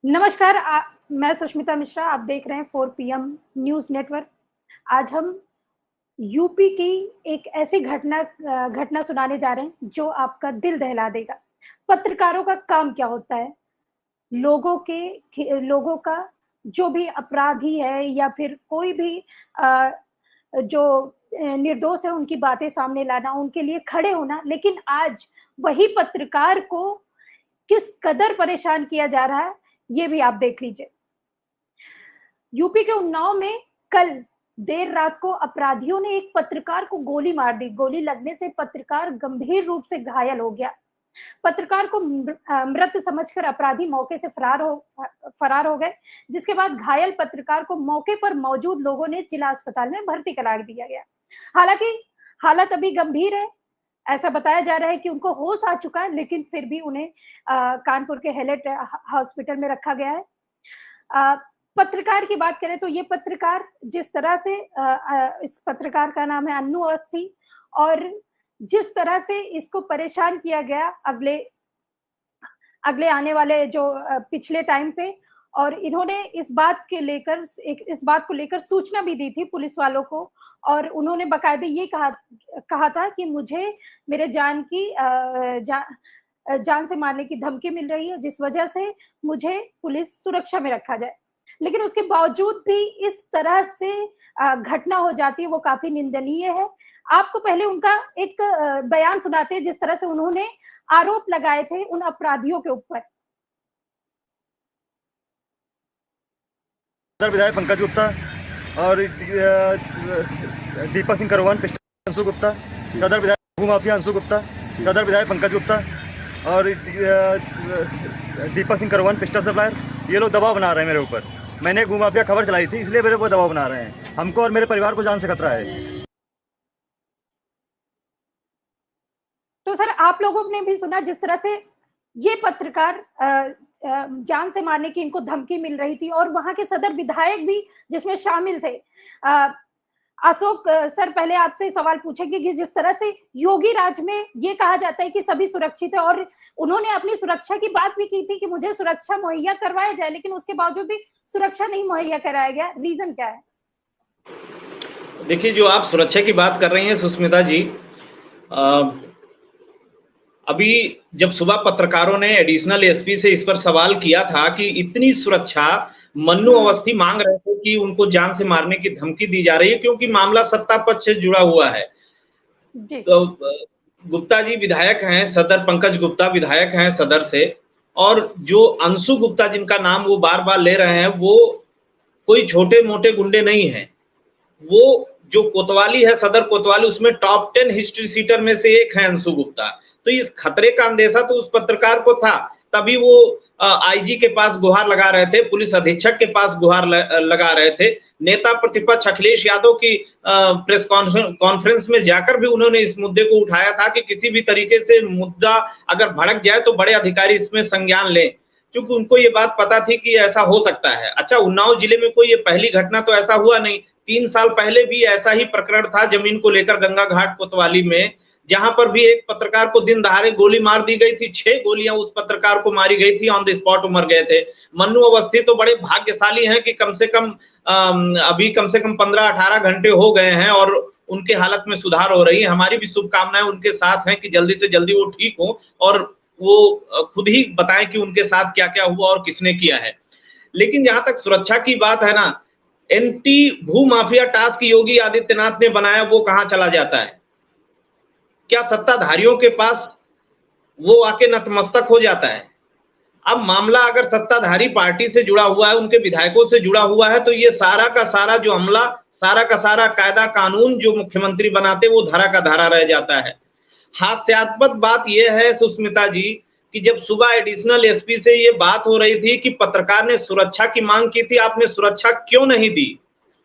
नमस्कार। मैं सुष्मिता मिश्रा, आप देख रहे हैं 4 पीएम न्यूज़ नेटवर्क। आज हम यूपी की एक ऐसी घटना सुनाने जा रहे हैं जो आपका दिल दहला देगा। पत्रकारों का काम क्या होता है? लोगों का जो भी अपराधी है या फिर कोई भी अ, जो निर्दोष है उनकी बातें सामने लाना, उनके लिए खड़े होना। लेकिन आज वही पत्रकार को किस कदर परेशान किया जा रहा है, ये भी आप देख लीजिए। यूपी के उन्नाव में कल देर रात को अपराधियों ने एक पत्रकार को गोली मार दी। गोली लगने से पत्रकार गंभीर रूप से घायल हो गया। पत्रकार को मृत समझकर अपराधी मौके से फरार हो गए, जिसके बाद घायल पत्रकार को मौके पर मौजूद लोगों ने जिला अस्पताल में भर्ती करा दिया गया। हालांकि हालत अभी गंभीर है। ऐसा बताया जा रहा है कि उनको होश आ चुका है, लेकिन फिर भी उन्हें कानपुर के हैलेट हॉस्पिटल में रखा गया है। अ, पत्रकार की बात करें तो ये पत्रकार जिस तरह से इस पत्रकार का नाम है अन्नू अवस्थी, और जिस तरह से इसको परेशान किया गया अगले अगले आने वाले जो पिछले टाइम पे, और इन्होंने इस बात को लेकर सूचना भी दी थी पुलिस वालों को, और उन्होंने बाकायदे ये कहा था कि मुझे मेरे जान से मारने की धमकी मिल रही है, जिस वजह से मुझे पुलिस सुरक्षा में रखा जाए। लेकिन उसके बावजूद भी इस तरह से घटना हो जाती है, वो काफ़ी निंदनीय है। आपको पहले उनका एक बयान सुनाते हैं, जिस तरह से उन्होंने आरोप लगाए थे उन अपराधियों के ऊपर। विधायक पंकज गुप्ता और दीपक सिंह करवान, अंशु गुप्ता, सदर विधायक भूमाफिया अंशु गुप्ता, सदर विधायक पंकज गुप्ता और दीपक सिंह करवान पिस्टल सप्लायर, ये लोग दबाव बना रहे हैं मेरे ऊपर। मैंने भूमाफिया खबर चलाई थी, इसलिए मेरे को दबाव बना रहे हैं। हमको और मेरे परिवार को जान से खतरा है। तो सर, आप लोगों ने भी सुना जिस तरह से ये पत्रकार जान से मारने की इनको धमकी मिल रही थी, और वहां के सदर विधायक भी जिसमें शामिल थे। अशोक सर, पहले आपसे सवाल पूछेंगे कि जिस तरह से योगी राज में ये कहा जाता है कि सभी सुरक्षित है, और उन्होंने अपनी सुरक्षा की बात भी की थी कि मुझे सुरक्षा मुहैया करवाया जाए, लेकिन उसके बावजूद भी सुरक्षा नहीं मुहैया कराया गया। रीजन क्या है? देखिए, जो आप सुरक्षा की बात कर रही हैं सुष्मिता जी, अभी जब सुबह पत्रकारों ने एडिशनल एसपी से इस पर सवाल किया था कि इतनी सुरक्षा मन्नू अवस्थी मांग रहे थे कि उनको जान से मारने की धमकी दी जा रही है क्योंकि मामला सत्ता पक्ष से जुड़ा हुआ है। तो गुप्ता जी विधायक हैं, सदर पंकज गुप्ता विधायक हैं सदर से, और जो अंशु गुप्ता जिनका नाम वो बार बार ले रहे हैं, वो कोई छोटे मोटे गुंडे नहीं है। वो जो कोतवाली है, सदर कोतवाली, उसमें टॉप 10 हिस्ट्री सीटर में से एक है अंशु गुप्ता। तो इस खतरे का अंदेशा तो उस पत्रकार को था, तभी वो आईजी के पास गुहार लगा रहे थे, पुलिस अधीक्षक के पास गुहार लगा रहे थे। नेता प्रतिपक्ष अखिलेश यादव की प्रेस कॉन्फ्रेंस में जाकर भी उन्होंने इस मुद्दे को उठाया था कि किसी भी तरीके से मुद्दा अगर भड़क जाए तो बड़े अधिकारी इसमें संज्ञान लें, क्योंकि उनको ये बात पता थी कि ऐसा हो सकता है। अच्छा, उन्नाव जिले में कोई ये पहली घटना तो ऐसा हुआ नहीं। 3 साल पहले भी ऐसा ही प्रकरण था जमीन को लेकर गंगा घाट कोतवाली में, जहां पर भी एक पत्रकार को दिन दहाड़े गोली मार दी गई थी। 6 गोलियां उस पत्रकार को मारी गई थी, ऑन द स्पॉट मर गए थे। मन्नू अवस्थी तो बड़े भाग्यशाली हैं कि कम से कम अभी कम से कम 15-18 घंटे हो गए हैं और उनके हालत में सुधार हो रही है। हमारी भी शुभकामनाएं उनके साथ हैं कि जल्दी से जल्दी वो ठीक हो और वो खुद ही बताएं कि उनके साथ क्या क्या हुआ और किसने किया है। लेकिन जहां तक सुरक्षा की बात है ना, एंटी भू माफिया टास्क योगी आदित्यनाथ ने बनाया, वो कहां चला जाता है? क्या सत्ताधारियों के पास वो आके नतमस्तक हो जाता है? अब मामला अगर सत्ताधारी पार्टी से जुड़ा हुआ है, उनके विधायकों से जुड़ा हुआ है, तो ये सारा का सारा जो अमला, सारा का सारा कायदा कानून जो मुख्यमंत्री बनाते, वो धारा का धारा रह जाता है। हास्यास्पद बात यह है सुष्मिता जी कि जब सुबह एडिशनल एसपी से ये बात हो रही थी कि पत्रकार ने सुरक्षा की मांग की थी, आपने सुरक्षा क्यों नहीं दी?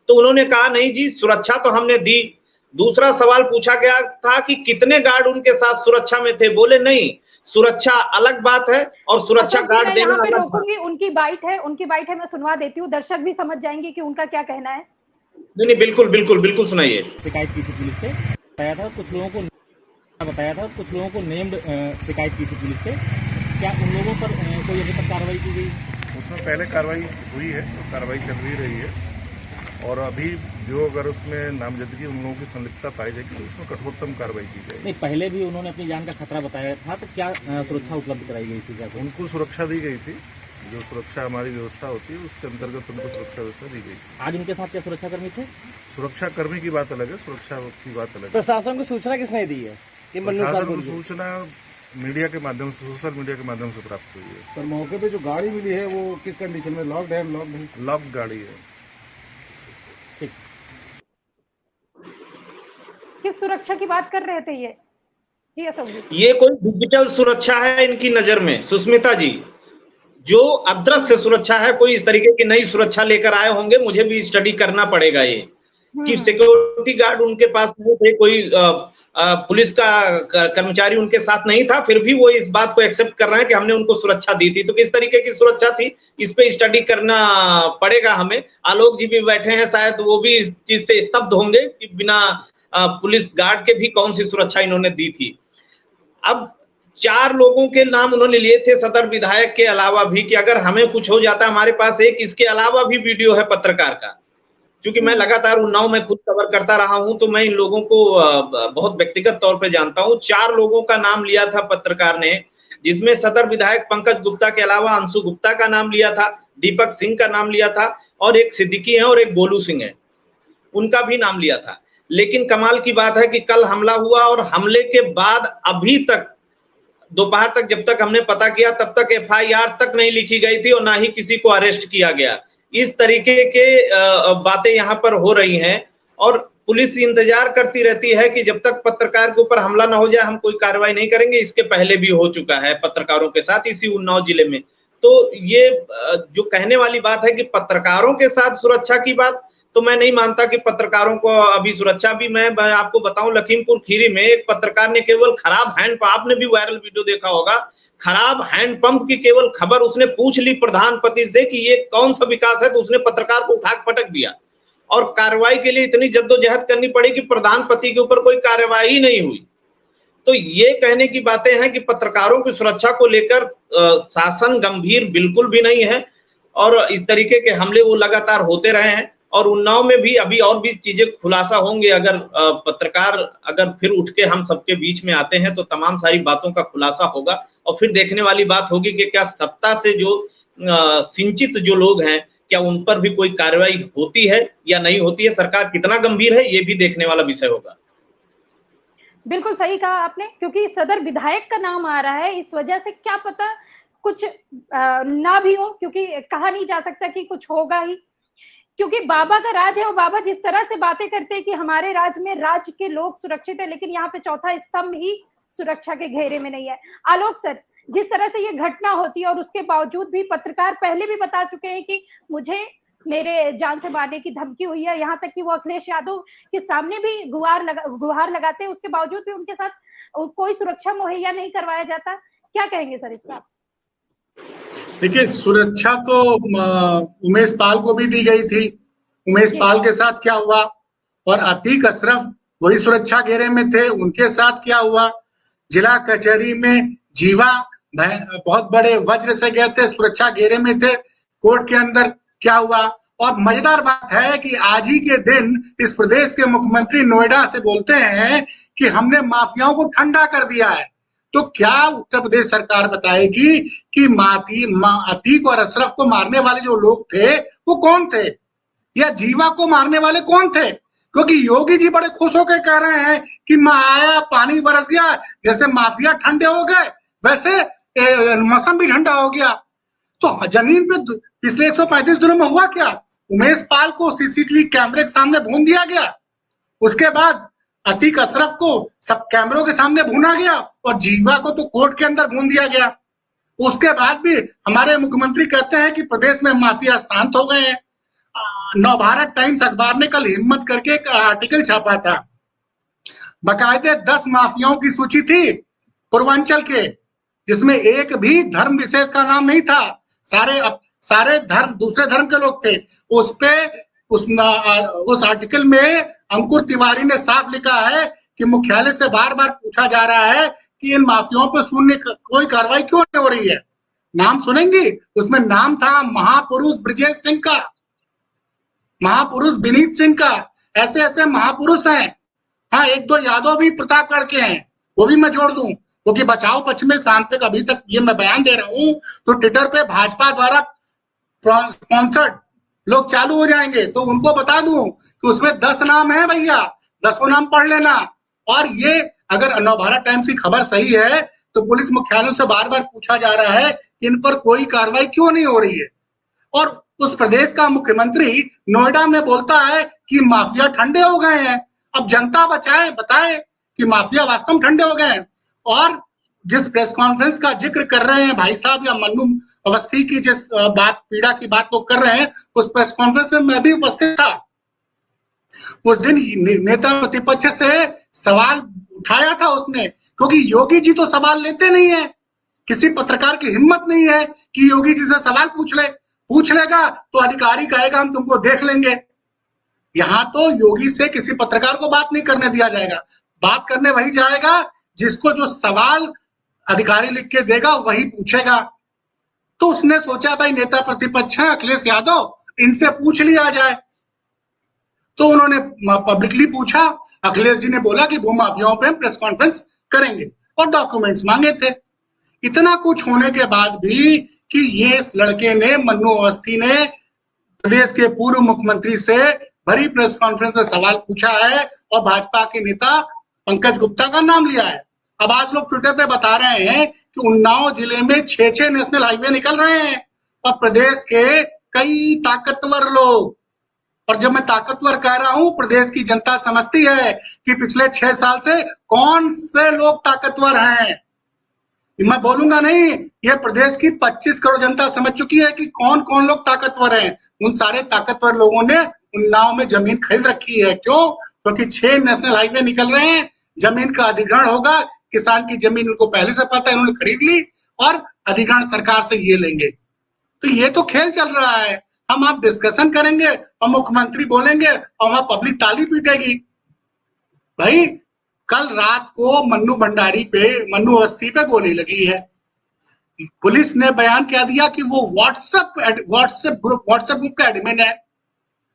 तो उन्होंने कहा नहीं जी, सुरक्षा तो हमने दी। दूसरा सवाल पूछा गया था कि कितने गार्ड उनके साथ सुरक्षा में थे? बोले नहीं, सुरक्षा अलग बात है और सुरक्षा गार्ड देना अलग बात है। उनकी बाइट है, मैं सुनवा देती हूँ, दर्शक भी समझ जाएंगे कि उनका क्या कहना है। नहीं, बिल्कुल बिल्कुल बिल्कुल सुनाइए। शिकायत की थी पुलिस से, बताया था कुछ लोगों को नेम्ड शिकायत की थी पुलिस से। क्या उन लोगों पर कोई अभी तक कार्रवाई की गई? उसमें पहले कार्रवाई हुई है, तो कार्रवाई चल भी रही है और अभी जो अगर उसमें नामजदगी उन लोगों की संलिप्तता पाई जाएगी तो उसमें कठोरतम कार्रवाई की जाएगी। नहीं, पहले भी उन्होंने अपनी जान का खतरा बताया था, तो क्या सुरक्षा उपलब्ध कराई गई थी? क्या उनको सुरक्षा दी गई थी, जो सुरक्षा हमारी व्यवस्था होती है उसके अंतर्गत उनको सुरक्षा व्यवस्था दी गई। आज उनके साथ क्या सुरक्षाकर्मी थे? सुरक्षाकर्मी की बात अलग है, सुरक्षा की बात अलग है। प्रशासन को सूचना किसने दी है कि प्रशासन को सूचना मीडिया के माध्यम से, सोशल मीडिया के माध्यम से प्राप्त हुई है। सर, मौके पे जो गाड़ी मिली है वो किस कंडीशन में? लॉक्ड है? लॉक्ड नहीं? लॉक्ड गाड़ी है। किस सुरक्षा की बात कर रहे थे ये? जी अशोक जी। ये कोई डिजिटल सुरक्षा है इनकी नजर में, सुष्मिता जी, जो अदृश्य सुरक्षा है। कोई इस तरीके की नई सुरक्षा लेकर आए होंगे, मुझे भी स्टडी करना पड़ेगा ये कि सिक्योरिटी गार्ड उनके पास नहीं थे, कोई पुलिस का कर्मचारी उनके साथ नहीं था, फिर भी वो इस बात को एक्सेप्ट कर रहे हैं कि हमने उनको सुरक्षा दी थी। तो किस तरीके की सुरक्षा थी, इस पे स्टडी करना पड़ेगा हमें। आलोक जी भी बैठे हैं, शायद वो भी इस चीज से स्तब्ध होंगे कि बिना पुलिस गार्ड के भी कौन सी सुरक्षा इन्होंने दी थी। अब 4 लोगों के नाम उन्होंने लिए थे सदर विधायक के अलावा भी, कि अगर हमें कुछ हो जाता। हमारे पास एक इसके अलावा भी वीडियो है पत्रकार का, क्योंकि मैं लगातार उन्नाव में खुद कवर करता रहा हूं, तो मैं इन लोगों को बहुत व्यक्तिगत तौर पे जानता हूं। 4 लोगों का नाम लिया था पत्रकार ने, जिसमें सदर विधायक पंकज गुप्ता के अलावा अंशु गुप्ता का नाम लिया था, दीपक सिंह का नाम लिया था, और एक सिद्दीकी है और एक गोलू सिंह है, उनका भी नाम लिया था। लेकिन कमाल की बात है कि कल हमला हुआ और हमले के बाद अभी तक दोपहर तक जब तक हमने पता किया तब तक FIR तक नहीं लिखी गई थी और ना ही किसी को अरेस्ट किया गया। इस तरीके के बातें यहाँ पर हो रही हैं और पुलिस इंतजार करती रहती है कि जब तक पत्रकार के ऊपर हमला ना हो जाए हम कोई कार्रवाई नहीं करेंगे। इसके पहले भी हो चुका है पत्रकारों के साथ इसी उन्नाव जिले में। तो ये जो कहने वाली बात है कि पत्रकारों के साथ सुरक्षा की बात, तो मैं नहीं मानता कि पत्रकारों को अभी सुरक्षा भी। मैं आपको बताऊं, लखीमपुर खीरी में एक पत्रकार ने केवल खराब हैंड, आपने भी वायरल वीडियो देखा होगा, खराब हैंडपंप की केवल खबर उसने पूछ ली प्रधानपति से कि ये कौन सा विकास है, तो उसने पत्रकार को उठा पटक दिया और कार्रवाई के लिए इतनी जद्दोजहद करनी पड़ी कि प्रधानपति के ऊपर कोई कार्रवाई नहीं हुई। तो ये कहने की बातें हैं कि पत्रकारों की सुरक्षा को लेकर शासन गंभीर बिल्कुल भी नहीं है और इस तरीके के हमले वो लगातार होते रहे हैं। और उन्नाव में भी अभी और भी चीजें खुलासा होंगे। अगर पत्रकार अगर फिर उठ के हम सबके बीच में आते हैं तो तमाम सारी बातों का खुलासा होगा और फिर देखने वाली बात होगी कि क्या सत्ता से जो सिंचित जो लोग हैं, क्या उन पर भी कोई कार्रवाई होती है या नहीं होती है। सरकार कितना गंभीर है ये भी देखने वाला विषय होगा। बिल्कुल सही कहा आपने, क्योंकि सदर विधायक का नाम आ रहा है, इस वजह से क्या पता कुछ ना भी हो, क्योंकि कहा नहीं जा सकता कि कुछ होगा ही, क्योंकि बाबा का राज है और बाबा जिस तरह से बातें करते हैं कि हमारे राज में राज्य के लोग सुरक्षित है, लेकिन यहाँ पे चौथा स्तंभ ही सुरक्षा के घेरे में नहीं है। आलोक सर, जिस तरह से ये घटना होती है और उसके बावजूद भी पत्रकार पहले भी बता चुके हैं कि मुझे मेरे जान से मारने की धमकी हुई है, यहाँ तक कि वो अखिलेश यादव के सामने भी गुहार लगाते हैं, उसके बावजूद भी उनके साथ कोई सुरक्षा मुहैया नहीं करवाया जाता। क्या कहेंगे सर इस पर? देखिए, सुरक्षा तो उमेश पाल को भी दी गई थी। उमेश पाल के साथ क्या हुआ, और अतीक अशरफ वही सुरक्षा घेरे में थे, उनके साथ क्या हुआ। जिला कचहरी में जीवा बहुत बड़े वज्र से गए थे, सुरक्षा घेरे में थे, कोर्ट के अंदर क्या हुआ। और मजेदार बात है कि आज ही के दिन इस प्रदेश के मुख्यमंत्री नोएडा से बोलते हैं कि हमने माफियाओं को ठंडा कर दिया है। तो क्या उत्तर प्रदेश सरकार बताएगी कि अतीक और अशरफ को मारने वाले जो लोग थे वो कौन थे, या जीवा को मारने वाले कौन थे? क्योंकि योगी जी बड़े खुश होकर कह रहे हैं कि मैं आया, पानी बरस गया, जैसे माफिया ठंडे हो गए वैसे मौसम भी ठंडा हो गया। तो जमीन पे पिछले 135 दिनों में हुआ क्या? उमेश पाल को सीसीटीवी कैमरे के सामने भून दिया गया, उसके बाद अतीक अशरफ को सब कैमरों के सामने भूना गया और जीवा को तो कोर्ट के अंदर भून दिया गया। उसके बाद भी हमारे मुख्यमंत्री कहते हैं कि प्रदेश में माफिया शांत हो गए हैं। नवभारत टाइम्स अखबार ने कल हिम्मत करके एक आर्टिकल छापा था, बाकायदे 10 माफियाओं की सूची थी पूर्वांचल के, जिसमें एक भी धर्म विशेष का नाम नहीं था। सारे धर्म, दूसरे धर्म के लोग थे। उस आर्टिकल में अंकुर तिवारी ने साफ लिखा है कि मुख्यालय से बार बार पूछा जा रहा है कि इन माफियाओं पर शून्य कोई कार्रवाई क्यों नहीं हो रही है। नाम सुनेंगे, उसमें नाम था महापुरुष ब्रजेश सिंह का, महापुरुष विनीत सिंह का, ऐसे ऐसे महापुरुष हैं। हाँ, एक दो यादव भी प्रतापगढ़ के हैं, वो भी मैं जोड़ दूं, क्योंकि बचाओ पक्ष में शाम तक अभी तक ये मैं बयान दे रहा हूं तो ट्विटर पे भाजपा द्वारा स्पॉन्सर्ड लोग चालू हो जाएंगे, तो उनको बता दूं कि उसमें 10 नाम है भैया, 10 नाम पढ़ लेना। और ये अगर नवभारत टाइम्स की खबर सही है तो पुलिस मुख्यालयों से बार बार पूछा जा रहा है कि इन पर कोई कार्रवाई क्यों नहीं हो रही है। और उस प्रदेश का मुख्यमंत्री नोएडा में बोलता है कि माफिया ठंडे हो गए हैं। अब जनता बताए कि माफिया वास्तव में ठंडे हो गए हैं। और जिस प्रेस कॉन्फ्रेंस का जिक्र कर रहे हैं भाई साहब, या मन्नू अवस्थी की जिस पीड़ा की बात वो कर रहे हैं, उस प्रेस कॉन्फ्रेंस में मैं भी उपस्थित था। उस दिन नेता प्रतिपक्ष से सवाल उठाया था उसने, क्योंकि योगी जी तो सवाल लेते नहीं है, किसी पत्रकार की हिम्मत नहीं है कि योगी जी से सवाल पूछ लेगा तो अधिकारी कहेगा हम तुमको देख लेंगे। यहाँ तो योगी से किसी पत्रकार को बात नहीं करने दिया जाएगा, बात करने वही जाएगा जिसको जो सवाल अधिकारी लिख के देगा वही पूछेगा। तो उसने सोचा भाई नेता प्रतिपक्ष है अखिलेश यादव, इनसे पूछ लिया जाए। तो उन्होंने पब्लिकली पूछा, अखिलेश जी ने बोला कि भूमाफियाओं पे हम प्रेस कॉन्फ्रेंस करेंगे और डॉक्यूमेंट्स मांगे थे। इतना कुछ होने के बाद भी कि ये इस लड़के ने, मन्नू अवस्थी ने प्रदेश के पूर्व मुख्यमंत्री से भरी प्रेस कॉन्फ्रेंस में सवाल पूछा है और भाजपा के नेता पंकज गुप्ता का नाम लिया है। अब आज लोग ट्विटर पे बता रहे हैं कि उन्नाव जिले में 6 नेशनल हाईवे निकल रहे हैं और प्रदेश के कई ताकतवर लोग, और जब मैं ताकतवर कह रहा हूं, प्रदेश की जनता समझती है कि पिछले 6 साल से कौन से लोग ताकतवर हैं। मैं बोलूंगा नहीं, ये प्रदेश की 25 करोड़ जनता समझ चुकी है कि कौन कौन लोग ताकतवर हैं। उन सारे ताकतवर लोगों ने उन्नाव में जमीन खरीद रखी है। क्यों? क्योंकि 6 नेशनल हाईवे निकल रहे हैं, जमीन का अधिग्रहण होगा, किसान की जमीन उनको पहले से पता है, उन्होंने खरीद ली और अधिग्रहण सरकार से ये लेंगे। तो ये तो खेल चल रहा है। हम आप डिस्कशन करेंगे और मुख्यमंत्री बोलेंगे और वहां पब्लिक ताली पीटेगी। भाई कल रात को मन्नू अवस्थी पे गोली लगी है। पुलिस ने बयान क्या दिया कि वो व्हाट्सएप ग्रुप का एडमिन है,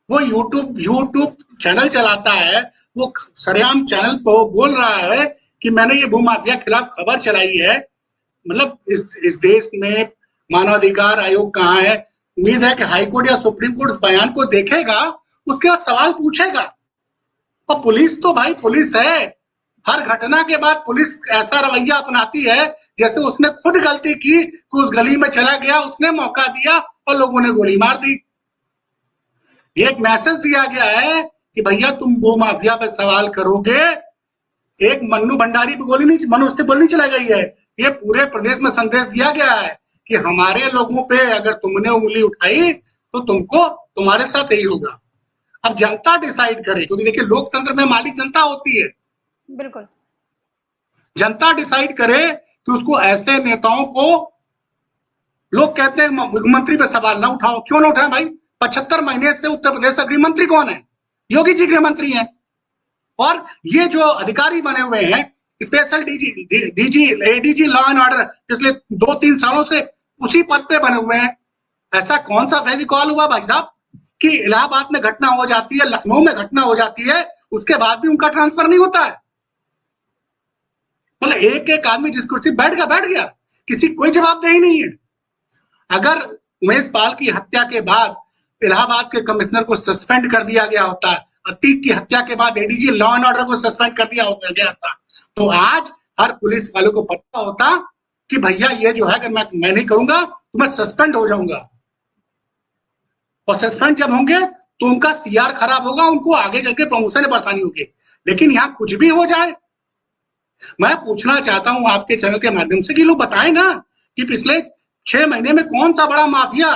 वो यूट्यूब चैनल चलाता है, वो सरेआम चैनल पर बोल रहा है कि मैंने ये भूमाफिया खिलाफ खबर चलाई है। मतलब इस देश में मानवाधिकार आयोग कहाँ है? उम्मीद है कि हाईकोर्ट या सुप्रीम कोर्ट उस बयान को देखेगा, उसके बाद सवाल पूछेगा। और पुलिस तो भाई पुलिस है, हर घटना के बाद पुलिस ऐसा रवैया अपनाती है जैसे उसने खुद गलती की कि उस गली में चला गया, उसने मौका दिया और लोगों ने गोली मार दी। एक मैसेज दिया गया है कि भैया तुम भूमाफिया पे सवाल करोगे, एक मन्नू भंडारी पे गोली नहीं चला गई है, ये पूरे प्रदेश में संदेश दिया गया है कि हमारे लोगों पे अगर तुमने उंगली उठाई तो तुम्हारे साथ यही होगा। अब जनता डिसाइड करे, क्योंकि देखिए लोकतंत्र में मालिक जनता होती है। बिल्कुल, जनता डिसाइड करे कि उसको ऐसे नेताओं को, लोग कहते हैं मुख्यमंत्री पे सवाल ना उठाओ, क्यों ना उठाए भाई? 75 महीने से उत्तर प्रदेश का गृह मंत्री कौन है? योगी जी गृह मंत्री हैं। और ये जो अधिकारी बने हुए हैं, special ADG law and order, पिछले 2-3 सालों से उसी पद पे बने हुए हैं। ऐसा कौन सा फेविकॉल हुआ भाई साहब कि इलाहाबाद में घटना हो जाती है, लखनऊ में घटना हो जाती है, उसके बाद भी उनका ट्रांसफर नहीं होता है? मतलब एक आदमी जिस कुर्सी बैठ गया, किसी कोई जवाबदेही नहीं है। अगर उमेश पाल की हत्या के बाद इलाहाबाद के कमिश्नर को सस्पेंड कर दिया गया होता, अतीक की हत्या के बाद एडीजी लॉ एंड ऑर्डर को सस्पेंड कर दिया गया था, तो आज हर पुलिस वाले को पता होता कि भैया ये जो है अगर मैं नहीं करूंगा तो मैं सस्पेंड हो जाऊंगा। और सस्पेंड जब होंगे तो उनका सीआर खराब होगा, उनको आगे चल के प्रमोशन में परेशानी होगी। लेकिन यहाँ कुछ भी हो जाए, मैं पूछना चाहता हूं आपके चैनल के माध्यम से कि लोग बताएं ना कि पिछले 6 महीने में कौन सा बड़ा माफिया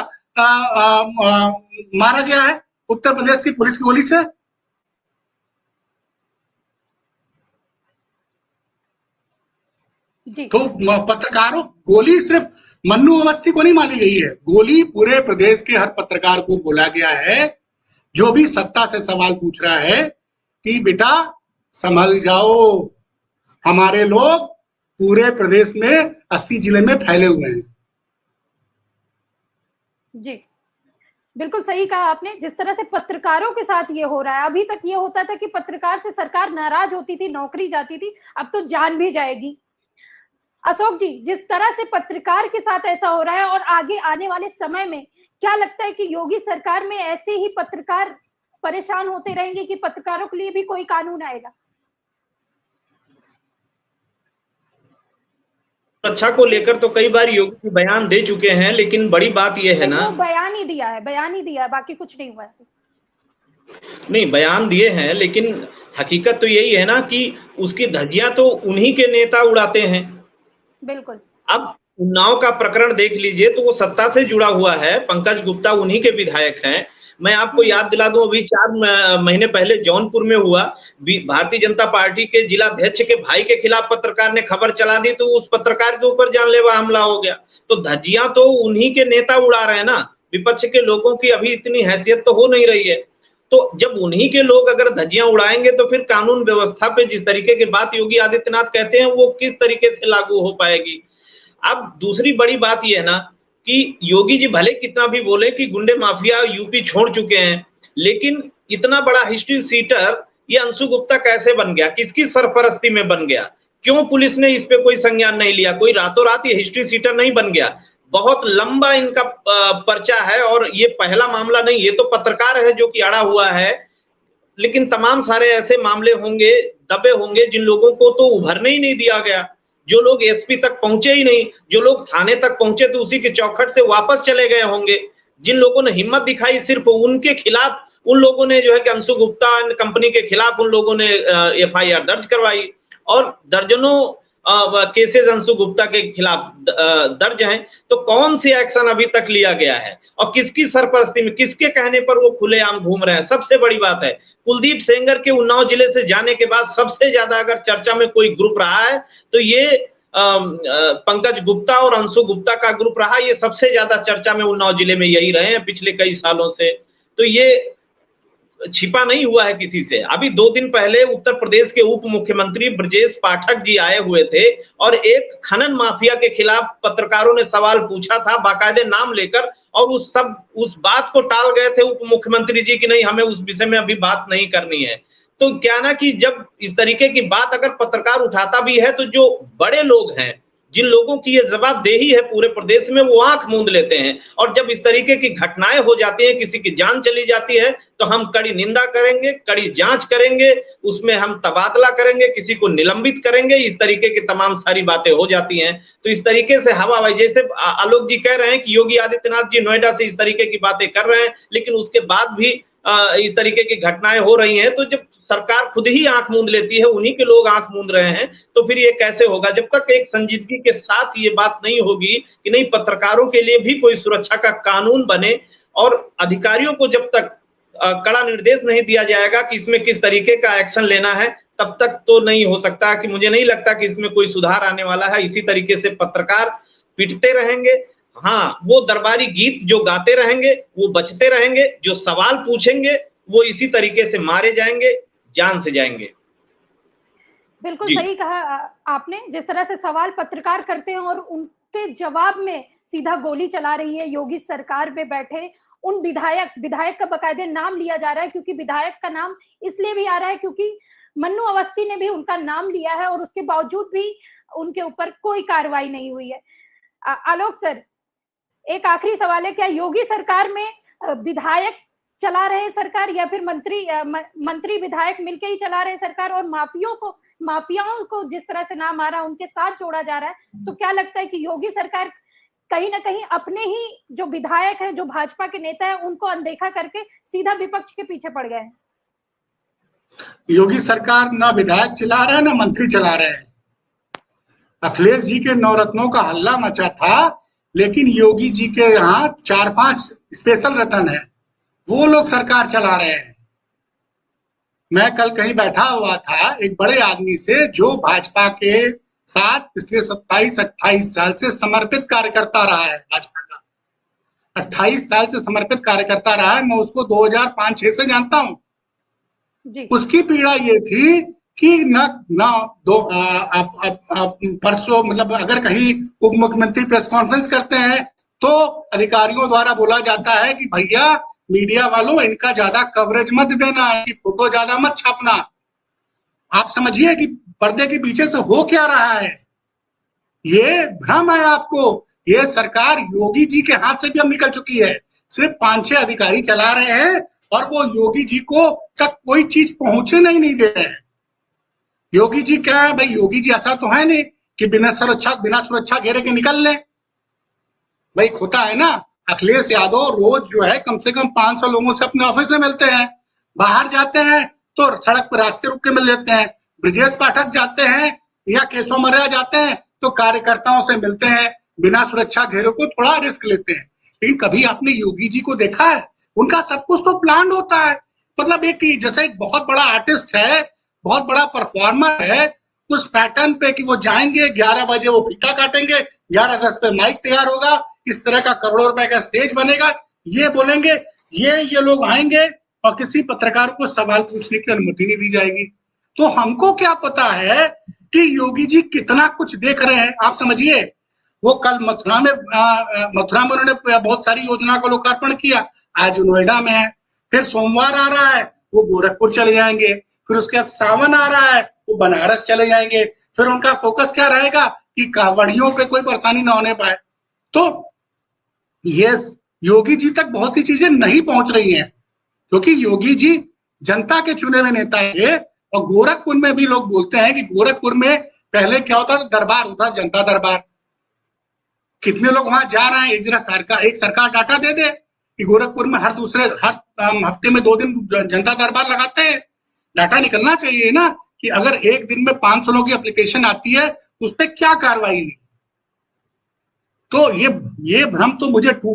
मारा गया है उत्तर प्रदेश की पुलिस की गोली से? तो पत्रकारों, गोली सिर्फ मन्नू अवस्थी को नहीं मारी गई है, गोली पूरे प्रदेश के हर पत्रकार को बोला गया है जो भी सत्ता से सवाल पूछ रहा है कि बेटा संभल जाओ, हमारे लोग पूरे प्रदेश में 80 जिले में फैले हुए हैं। जी, बिल्कुल सही कहा आपने। जिस तरह से पत्रकारों के साथ ये हो रहा है, अभी तक ये होता था कि पत्रकार से सरकार नाराज होती थी, नौकरी जाती थी, अब तो जान भी जाएगी। अशोक जी, जिस तरह से पत्रकार के साथ ऐसा हो रहा है और आगे आने वाले समय में क्या लगता है कि योगी सरकार में ऐसे ही पत्रकार परेशान होते रहेंगे कि पत्रकारों के लिए भी कोई कानून आएगा? सुरक्षा को लेकर तो कई बार योगी जी बयान दे चुके हैं, लेकिन बड़ी बात यह है ना, वो बयान ही दिया है, बाकी कुछ नहीं हुआ है। नहीं बयान दिए हैं, लेकिन हकीकत तो यही है ना कि उसकी धज्जियां तो उन्हीं के नेता उड़ाते हैं। बिल्कुल। अब उन्नाव का प्रकरण देख लीजिए, तो वो सत्ता से जुड़ा हुआ है, पंकज गुप्ता उन्हीं के विधायक हैं। मैं आपको याद दिला दूं, अभी 4 महीने पहले जौनपुर में हुआ, भारतीय जनता पार्टी के जिला अध्यक्ष के भाई के खिलाफ पत्रकार ने खबर चला दी, तो उस पत्रकार के ऊपर जानलेवा हमला हो गया। तो धज्जियां तो उन्हीं के नेता उड़ा रहे हैं ना, विपक्ष के लोगों की अभी इतनी हैसियत तो हो नहीं रही है। तो जब उन्हीं के लोग अगर धज्जियां उड़ाएंगे तो फिर कानून व्यवस्था पे जिस तरीके की बात योगी आदित्यनाथ कहते हैं वो किस तरीके से लागू हो पाएगी। अब दूसरी बड़ी बात यह है ना कि योगी जी भले कितना भी बोले कि गुंडे माफिया यूपी छोड़ चुके हैं, लेकिन इतना बड़ा हिस्ट्री सीटर ये अंशु गुप्ता कैसे बन गया, किसकी सरपरस्ती में बन गया, क्यों पुलिस ने इस पे कोई संज्ञान नहीं लिया? कोई रातों रात ये हिस्ट्री सीटर नहीं बन गया, बहुत लंबा इनका पर्चा है और ये पहला मामला नहीं, ये तो पत्रकार है जो कि अड़ा हुआ है, लेकिन तमाम सारे ऐसे मामले होंगे, दबे होंगे जिन लोगों को तो उभरने ही नहीं दिया गया, जो लोग एसपी तक पहुंचे ही नहीं, जो लोग थाने तक पहुंचे तो उसी के चौखट से वापस चले गए होंगे, जिन लोगों ने हिम्मत दिखाई सिर्फ उनके खिलाफ, उन लोगों ने जो है कि अंशु गुप्ता कंपनी के खिलाफ उन लोगों ने एफआईआर दर्ज करवाई और दर्जनों केसेस अंशु गुप्ता के खिलाफ दर्ज हैं। तो कौन सी एक्शन अभी तक लिया गया है और किसकी सरपरस्ती में, किसके कहने पर वो खुलेआम घूम रहे हैं? सबसे बड़ी बात है, कुलदीप सेंगर के उन्नाव जिले से जाने के बाद सबसे ज्यादा अगर चर्चा में कोई ग्रुप रहा है तो ये पंकज गुप्ता और अंशु गुप्ता का ग्रुप रहा। ये सबसे ज्यादा चर्चा में उन्नाव जिले में यही रहे हैं पिछले कई सालों से। तो ये छिपा नहीं हुआ है किसी से। अभी 2 दिन पहले उत्तर प्रदेश के उप मुख्यमंत्री ब्रजेश पाठक जी आए हुए थे और एक खनन माफिया के खिलाफ पत्रकारों ने सवाल पूछा था बाकायदे नाम लेकर, और उस बात को टाल गए थे उप मुख्यमंत्री जी कि नहीं हमें उस विषय में अभी बात नहीं करनी है। तो क्या ना कि जब इस तरीके की बात अगर पत्रकार उठाता भी है तो जो बड़े लोग हैं, जिन लोगों की ये जवाबदेही है पूरे प्रदेश में, वो आंख मूंद लेते हैं। और जब इस तरीके की घटनाएं हो जाती हैं, किसी की जान चली जाती है, तो हम कड़ी निंदा करेंगे, कड़ी जांच करेंगे, उसमें हम तबादला करेंगे, किसी को निलंबित करेंगे, इस तरीके की तमाम सारी बातें हो जाती हैं। तो इस तरीके से हवा, जैसे आलोक जी कह रहे हैं कि योगी आदित्यनाथ जी नोएडा से इस तरीके की बातें कर रहे हैं, लेकिन उसके बाद भी इस तरीके की घटनाएं हो रही हैं। तो जब सरकार खुद ही आंख मूंद लेती है, उन्हीं के लोग आंख मूंद रहे हैं, तो फिर ये कैसे होगा? जब तक एक संजीदगी के साथ ये बात नहीं होगी कि नहीं पत्रकारों के लिए भी कोई सुरक्षा का कानून बने, और अधिकारियों को जब तक कड़ा निर्देश नहीं दिया जाएगा कि इसमें किस तरीके का एक्शन लेना है, तब तक तो नहीं हो सकता। कि मुझे नहीं लगता कि इसमें कोई सुधार आने वाला है। इसी तरीके से पत्रकार पिटते रहेंगे, हाँ वो दरबारी गीत जो गाते रहेंगे वो बचते रहेंगे, जो सवाल पूछेंगे वो इसी तरीके से मारे जाएंगे, जान से जाएंगे। बिल्कुल सही कहा आपने। जिस तरह से सवाल पत्रकार करते हैं और उनके जवाब में सीधा गोली चला रही है योगी सरकार में बैठे उन विधायक का बाकायदे नाम लिया जा रहा है, क्योंकि विधायक का नाम इसलिए भी आ रहा है क्योंकि मन्नू अवस्थी ने भी उनका नाम लिया है और उसके बावजूद भी उनके ऊपर कोई कार्रवाई नहीं हुई है। आलोक सर, एक आखिरी सवाल है, क्या योगी सरकार में विधायक चला रहे सरकार या फिर मंत्री विधायक मिलके ही चला रहे सरकार, और माफियाओं को जिस तरह से नाम आ रहा है उनके साथ जोड़ा जा रहा है, तो क्या लगता है कि योगी सरकार कहीं ना कहीं अपने ही जो विधायक हैं, जो भाजपा के नेता हैं, उनको अनदेखा करके सीधा विपक्ष के पीछे पड़ गए हैं? योगी सरकार ना विधायक चला रहे हैं ना मंत्री चला रहे हैं। अखिलेश जी के नवरत्नों का हल्ला मचा था, लेकिन योगी जी के यहाँ 4-5 स्पेशल रतन है, वो लोग सरकार चला रहे हैं। मैं कल कहीं बैठा हुआ था एक बड़े आदमी से जो भाजपा के साथ पिछले 27-28 साल से समर्पित कार्यकर्ता रहा है, भाजपा का 28 साल से समर्पित कार्यकर्ता रहा है। मैं उसको 2005-6 से जानता हूँ। उसकी पीड़ा ये थी कि परसों मतलब अगर कहीं उप मुख्यमंत्री प्रेस कॉन्फ्रेंस करते हैं तो अधिकारियों द्वारा बोला जाता है कि भैया मीडिया वालों इनका ज्यादा कवरेज मत देना, इनकी फोटो ज्यादा मत छापना। आप समझिए कि पर्दे के पीछे से हो क्या रहा है। ये भ्रम है आपको। ये सरकार योगी जी के हाथ से भी अब निकल चुकी है। सिर्फ 5-6 अधिकारी चला रहे हैं और वो योगी जी को तक कोई चीज पहुंचे नहीं दे रहे हैं। योगी जी क्या है भाई, योगी जी ऐसा तो है नहीं कि बिना सुरक्षा घेरे के निकल लें। भाई होता है ना, अखिलेश यादव रोज जो है कम से कम 500 लोगों से अपने ऑफिस में मिलते हैं। बाहर जाते हैं तो सड़क पर रास्ते रुक के मिल लेते हैं। ब्रजेश पाठक जाते हैं या केशव मौर्य जाते हैं तो कार्यकर्ताओं से मिलते हैं, बिना सुरक्षा घेरों को थोड़ा रिस्क लेते हैं। लेकिन कभी आपने योगी जी को देखा है? उनका सब कुछ तो प्लान होता है। मतलब एक जैसे एक बहुत बड़ा आर्टिस्ट है, बहुत बड़ा परफॉर्मर है, उस पैटर्न पे कि वो जाएंगे 11 बजे वो फीता काटेंगे, 11:10 पे माइक तैयार होगा, इस तरह का करोड़ों रुपए का स्टेज बनेगा, ये बोलेंगे, ये लोग आएंगे और किसी पत्रकार को सवाल पूछने की अनुमति नहीं दी जाएगी। तो हमको क्या पता है कि योगी जी कितना कुछ देख रहे हैं। आप समझिए, वो कल मथुरा में उन्होंने बहुत सारी योजना का लोकार्पण किया, आज नोएडा में है। फिर सोमवार आ रहा है वो गोरखपुर चले जाएंगे, फिर उसके बाद सावन आ रहा है वो बनारस चले जाएंगे। फिर उनका फोकस क्या रहेगा कि कांवड़ियों पे कोई परेशानी ना होने पाए। तो ये योगी जी तक बहुत सी चीजें नहीं पहुंच रही हैं, क्योंकि योगी जी जनता के चुने हुए नेता है। और गोरखपुर में भी लोग बोलते हैं कि गोरखपुर में पहले क्या होता था, दरबार होता, जनता दरबार। कितने लोग वहां जा रहे हैं, एक सरकार डाटा दे दे कि गोरखपुर में हर हफ्ते में 2 दिन जनता दरबार लगाते हैं। डाटा निकलना चाहिए ना कि अगर एक दिन में 500 लोगों की एप्लीकेशन आती है तो उस पर क्या कार्रवाई हुई। तो ये भ्रम तो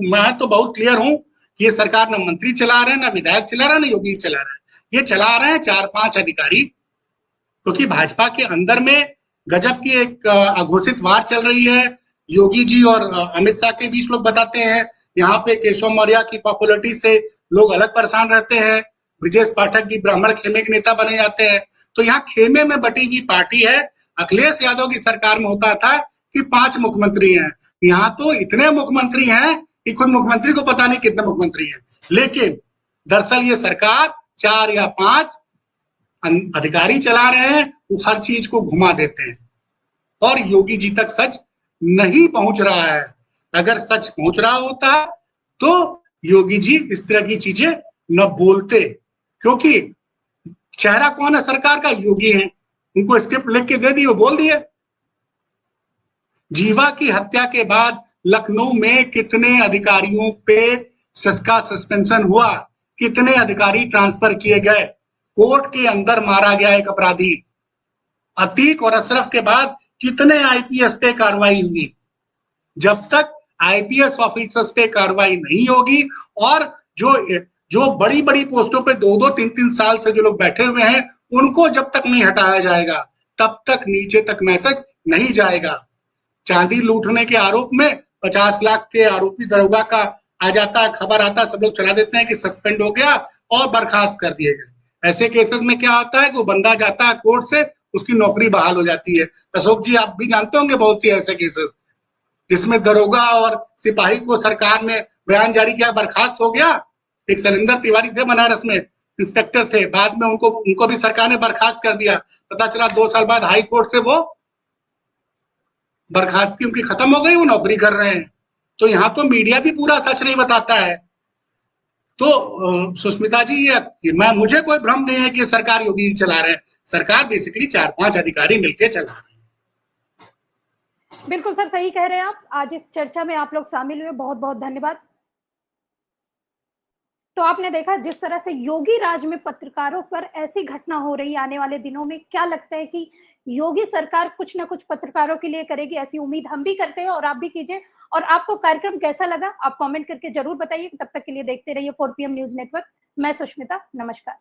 मैं तो बहुत क्लियर हूं कि ये सरकार ना मंत्री चला रहे हैं, ना विधायक चला रहा है, ना योगी चला रहा है। ये चला रहे हैं 4-5 अधिकारी, क्योंकि भाजपा के अंदर में गजब की एक अघोषित वार चल रही है। योगी जी और अमित शाह के बीच लोग बताते हैं, यहाँ पे केशव मौर्य की पॉपुलरिटी से लोग अलग परेशान रहते हैं। ब्रजेश पाठक भी ब्राह्मण खेमे के नेता बने जाते हैं। तो यहाँ खेमे में बटी हुई पार्टी है। अखिलेश यादव की सरकार में होता था कि 5 मुख्यमंत्री हैं, यहाँ तो इतने मुख्यमंत्री हैं कि खुद मुख्यमंत्री को पता नहीं कितने मुख्यमंत्री हैं। लेकिन दरअसल ये सरकार 4 या 5 अधिकारी चला रहे हैं, वो हर चीज को घुमा देते हैं और योगी जी तक सच नहीं पहुंच रहा है। अगर सच पहुंच रहा होता तो योगी जी इस तरह की चीजें न बोलते, क्योंकि चेहरा कौन है सरकार का? योगी है। उनको स्क्रिप्ट लिख के दे दी, वो बोल दिए। जीवा की हत्या के बाद लखनऊ में कितने अधिकारियों पे का सस्पेंशन हुआ, कितने अधिकारी ट्रांसफर किए गए, कोर्ट के अंदर मारा गया एक अपराधी। अतीक और अशरफ के बाद कितने आईपीएस पे कार्रवाई हुई। जब तक आईपीएस ऑफिसर्स पे कार्रवाई नहीं होगी और जो बड़ी बड़ी पोस्टों पे 2-2, 3-3 साल से जो लोग बैठे हुए हैं उनको जब तक नहीं हटाया जाएगा, तब तक नीचे तक मैसेज नहीं जाएगा। चांदी लूटने के आरोप में 50 लाख के आरोपी दरोगा का आ जाता है, खबर आता है, सब लोग चला देते हैं कि सस्पेंड हो गया और बर्खास्त कर दिए गए। ऐसे केसेस में क्या होता है कि वो बंदा जाता है कोर्ट से, उसकी नौकरी बहाल हो जाती है। अशोक जी आप भी जानते होंगे बहुत सी ऐसे केसेस जिसमें दरोगा और सिपाही को सरकार ने बयान जारी किया, बर्खास्त हो गया। एक शैलेंद्र तिवारी थे बनारस में, इंस्पेक्टर थे, बाद में उनको भी सरकार ने बर्खास्त कर दिया। पता चला 2 साल बाद हाई कोर्ट से वो बर्खास्ती उनकी खत्म हो गई, वो नौकरी कर रहे हैं। तो यहाँ तो मीडिया भी पूरा सच नहीं बताता है। तो सुष्मिता जी मुझे कोई भ्रम नहीं है कि सरकार योगी चला रहे हैं। सरकार बेसिकली 4-5 अधिकारी मिलकर चला रहे हैं। बिल्कुल सर, सही कह रहे हैं आप। आज इस चर्चा में आप लोग शामिल हुए, बहुत बहुत धन्यवाद। तो आपने देखा जिस तरह से योगी राज में पत्रकारों पर ऐसी घटना हो रही है, आने वाले दिनों में क्या लगता है कि योगी सरकार कुछ ना कुछ पत्रकारों के लिए करेगी, ऐसी उम्मीद हम भी करते हैं और आप भी कीजिए। और आपको कार्यक्रम कैसा लगा आप कमेंट करके जरूर बताइए। तब तक के लिए देखते रहिए 4 PM न्यूज नेटवर्क। मैं सुष्मिता, नमस्कार।